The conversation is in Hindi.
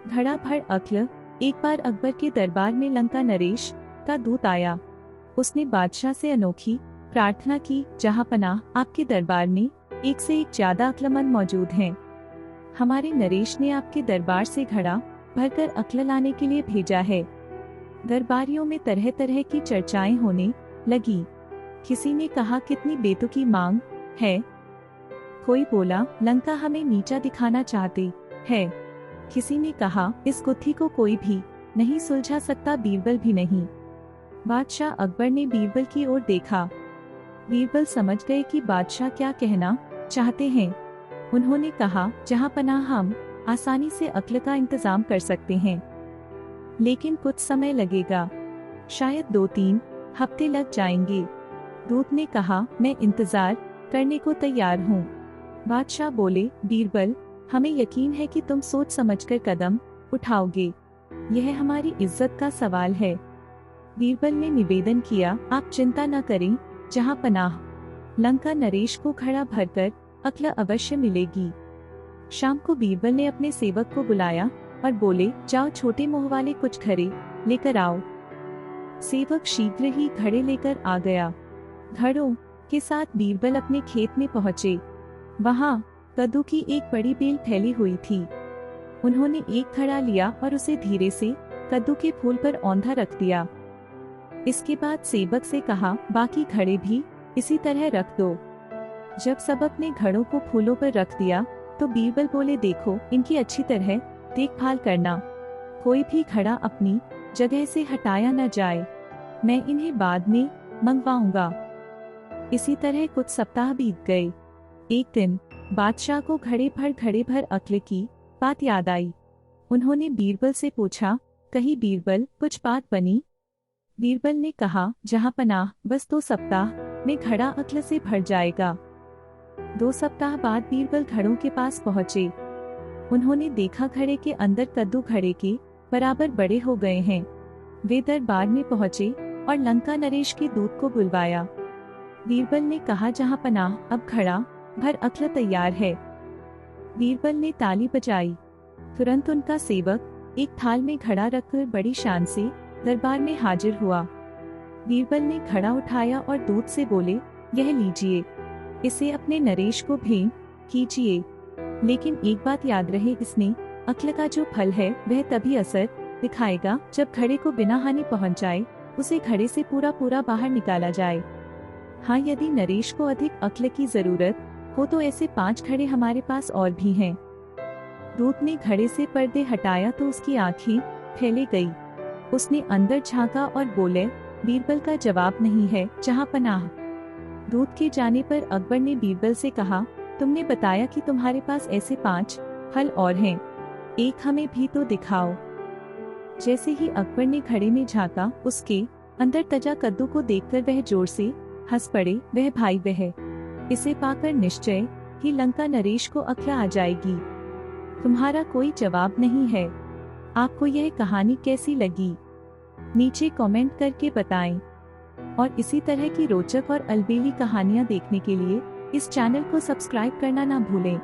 घड़ा भर अक्ल। एक बार अकबर के दरबार में लंका नरेश का दूत आया। उसने बादशाह से अनोखी प्रार्थना की, जहाँ पनाह आपके दरबार में एक से एक ज्यादा अक्लमंद मौजूद हैं। हमारे नरेश ने आपके दरबार से घड़ा भरकर अक्ल लाने के लिए भेजा है। दरबारियों में तरह तरह की चर्चाएं होने लगी। किसी ने कहा कितनी बेतुकी मांग है। कोई बोला लंका हमें नीचा दिखाना चाहते है। किसी ने कहा इस गुत्थी को कोई भी नहीं सुलझा सकता, बीरबल भी नहीं। बादशाह अकबर ने बीरबल की ओर देखा। बीरबल समझ गए कि बादशाह क्या कहना चाहते हैं। उन्होंने कहा, जहां पनाह हम आसानी से अक्ल का इंतजाम कर सकते हैं, लेकिन कुछ समय लगेगा, शायद 2-3 हफ्ते लग जाएंगे। दूत ने कहा, मैं इंतजार करने को तैयार हूँ। बादशाह बोले, बीरबल हमें यकीन है कि तुम सोच समझकर कदम उठाओगे। यह हमारी इज्जत का सवाल है। बीरबल ने निवेदन किया, आप चिंता न करें जहां पनाह, लंका नरेश को घड़ा भरकर अक्ल अवश्य मिलेगी। शाम को बीरबल ने अपने सेवक को बुलाया और बोले, जाओ छोटे मुंह वाले कुछ घड़े लेकर आओ। सेवक शीघ्र ही घड़े लेकर आ गया। घड़ों के साथ बीरबल अपने खेत में पहुँचे। वहाँ कद्दू की एक बड़ी बेल फैली हुई थी। उन्होंने एक घड़ा लिया और उसे धीरे से कद्दू के फूल पर औंधा रख दिया। इसके बाद सेवक से कहा, बाकी घड़े भी इसी तरह रख दो। जब सबक ने घड़ों को फूलों पर रख दिया तो बीरबल बोले, देखो इनकी अच्छी तरह देखभाल करना, कोई भी घड़ा अपनी जगह से हटाया न जाए, मैं इन्हें बाद में मंगवाऊंगा। इसी तरह कुछ सप्ताह बीत गए। एक दिन बादशाह को घड़े भर अक्ल की बात याद आई। उन्होंने बीरबल से पूछा, कहीं बीरबल कुछ बात बनी? बीरबल ने कहा, जहां पनाह बस 2 सप्ताह में घड़ा अक्ल से भर जाएगा। 2 सप्ताह बाद बीरबल घड़ों के पास पहुँचे। उन्होंने देखा घड़े के अंदर कद्दू घड़े के बराबर बड़े हो गए हैं। वे दरबार में पहुँचे और लंका नरेश के दूत को बुलवाया। बीरबल ने कहा, जहां पनाह अब घड़ा भर अक्ल तैयार है। बीरबल ने ताली बजाई। तुरंत उनका सेवक एक थाल में घड़ा रखकर बड़ी शान से दरबार में हाजिर हुआ। बीरबल ने घड़ा उठाया और दूत से बोले, यह लीजिए, इसे अपने नरेश को भेंट कीजिए। लेकिन एक बात याद रहे, इसमें अक्ल का जो फल है वह तभी असर दिखाएगा जब घड़े को बिना हानि पहुंचाए उसे घड़े से पूरा बाहर निकाला जाए। हाँ, यदि नरेश को अधिक अक्ल की जरूरत हो तो ऐसे 5 घड़े हमारे पास और भी हैं। दूत ने घड़े से पर्दे हटाया तो उसकी आंखें फैले गई। उसने अंदर झांका और बोले, बीरबल का जवाब नहीं है जहां पनाह। दूत के जाने पर अकबर ने बीरबल से कहा, तुमने बताया कि तुम्हारे पास ऐसे 5 फल और हैं, एक हमें भी तो दिखाओ। जैसे ही अकबर ने घड़े में झांका, उसके अंदर तजा कद्दू को देखकर वह जोर से हंस पड़े। वह भाई वह, इसे पाकर निश्चय ही लंका नरेश को अक्ल आ जाएगी। तुम्हारा कोई जवाब नहीं है। आपको यह कहानी कैसी लगी? नीचे कमेंट करके बताएं। और इसी तरह की रोचक और अलबेली कहानियां देखने के लिए इस चैनल को सब्सक्राइब करना ना भूलें।